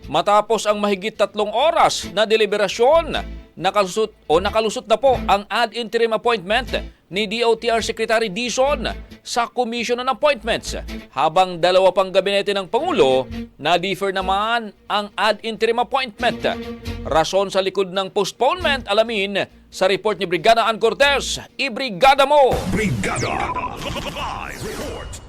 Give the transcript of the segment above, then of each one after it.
Matapos ang mahigit 3 oras na deliberasyon, nakalusot na po ang ad interim appointment ni DOTR Secretary Dizon sa Commission on Appointments, habang 2 pang gabinete ng Pangulo na-defer naman ang ad interim appointment. Rason sa likod ng postponement, alamin sa report ni Brigada Ann Cortez. Ibrigada mo! Brigada Live Report.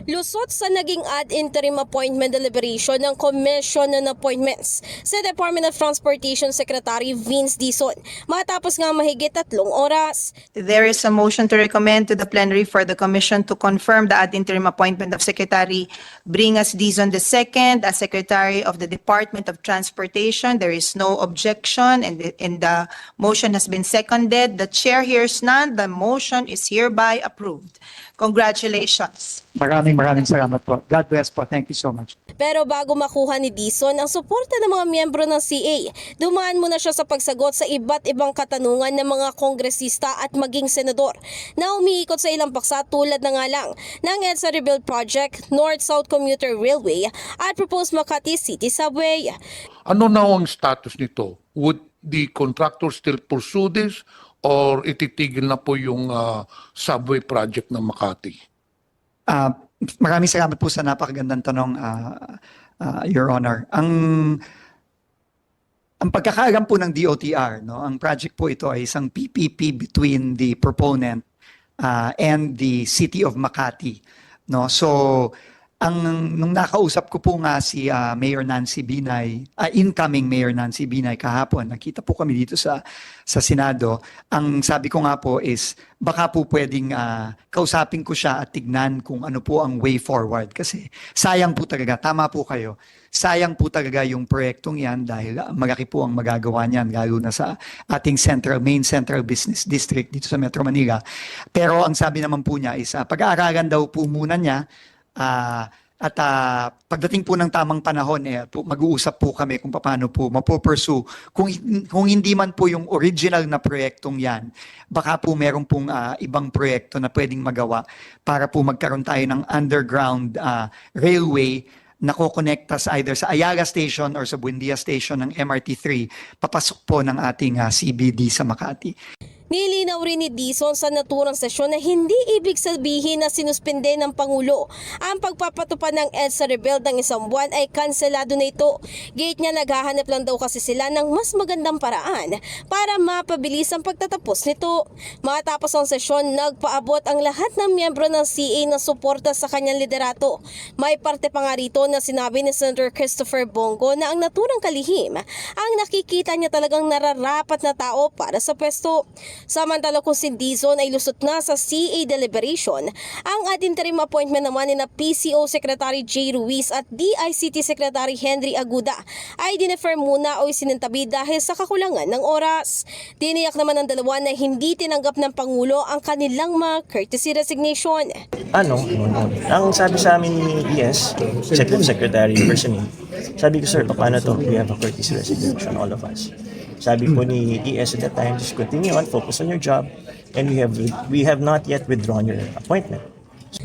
Lusot sa naging ad interim appointment deliberation ng Commission on Appointments sa Department of Transportation Secretary Vince Dizon matapos nga mahigit 3 oras. There is a motion to recommend to the plenary for the Commission to confirm the ad interim appointment of Secretary Bringas Dizon II as Secretary of the Department of Transportation. There is no objection and the motion has been seconded. The chair hears none. The motion is hereby approved. Congratulations. Maraming salamat po. God bless po. Thank you so much. Pero bago makuha ni Dizon ang suporta ng mga miyembro ng CA, dumaan muna siya sa pagsagot sa iba't ibang katanungan ng mga kongresista at maging senador na umiikot sa ilang paksa tulad na nga lang ng EDSA Rebuild Project, North-South Commuter Railway at proposed Makati City Subway. Ano na ang status nito? Would the contractor still pursue this or ititigil na po yung subway project ng Makati? Maraming salamat po sa napakagandang tanong, Your Honor. Ang pagkakaalam po ng DOTR, no, ang project po ito ay isang PPP between the proponent and the City of Makati. No? So, nung nakausap ko po nga si Mayor Nancy Binay, incoming Mayor Nancy Binay kahapon, nakita po kami dito sa Senado, ang sabi ko nga po is baka po pwedeng kausapin ko siya at tignan kung ano po ang way forward. Kasi sayang po talaga, tama po kayo, sayang po talaga yung proyektong yan dahil malaki po ang magagawa niyan, lalo na sa ating main central business district dito sa Metro Manila. Pero ang sabi naman po niya is pag-aaralan daw po muna niya, at pagdating po ng tamang panahon, mag-uusap po kami kung paano po mapupursue. Kung hindi man po yung original na proyektong yan, baka po meron pong ibang proyekto na pwedeng magawa para po magkaroon tayo ng underground railway na kukonekta either sa Ayala Station or sa Buendia Station ng MRT3, papasok po ng ating CBD sa Makati. Nilinaw rin ni Dizon sa naturang sesyon na hindi ibig sabihin na sinuspende ng Pangulo ang pagpapatupad ng EDSA Rebuild ng isang buwan ay kanselado na ito. Gate niya, naghahanap lang daw kasi sila ng mas magandang paraan para mapabilis ang pagtatapos nito. Matapos ang sesyon, nagpaabot ang lahat ng miyembro ng CA na suporta sa kanyang liderato. May parte pa nga rito na sinabi ni Senator Christopher Bongo na ang naturang kalihim ang nakikita niya talagang nararapat na tao para sa pwesto. Samantala kung si Dizon ay lusot na sa CA deliberation, ang ad interim appointment naman ni na PCO Secretary J. Ruiz at DICT Secretary Henry Aguda ay dinefer muna o isinintabi dahil sa kakulangan ng oras. Tiniyak naman ng dalawa na hindi tinanggap ng Pangulo ang kanilang mga courtesy resignation. Ang sabi sa amin ni ES, Executive Secretary personally, sabi ko, sir, paano to? We have a courtesy resignation, all of us. Sabi po ni ES at that time, just continue on, focus on your job, and we have not yet withdrawn your appointment.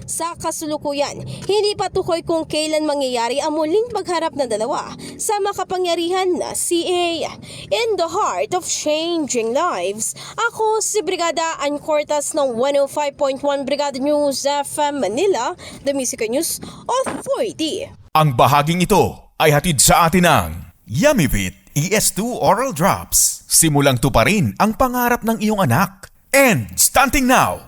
Sa kasulukuyan, hindi pa tukoy kung kailan mangyayari ang muling pagharap ng dalawa sa makapangyarihan na CA. In the heart of changing lives, ako si Brigada Ann Cortez ng 105.1 Brigada News FM Manila, The Music News Authority. Ang bahaging ito ay hatid sa atin ng Yummyfit ES2 Oral Drops. Simulang tuparin ang pangarap ng iyong anak. And stunting now,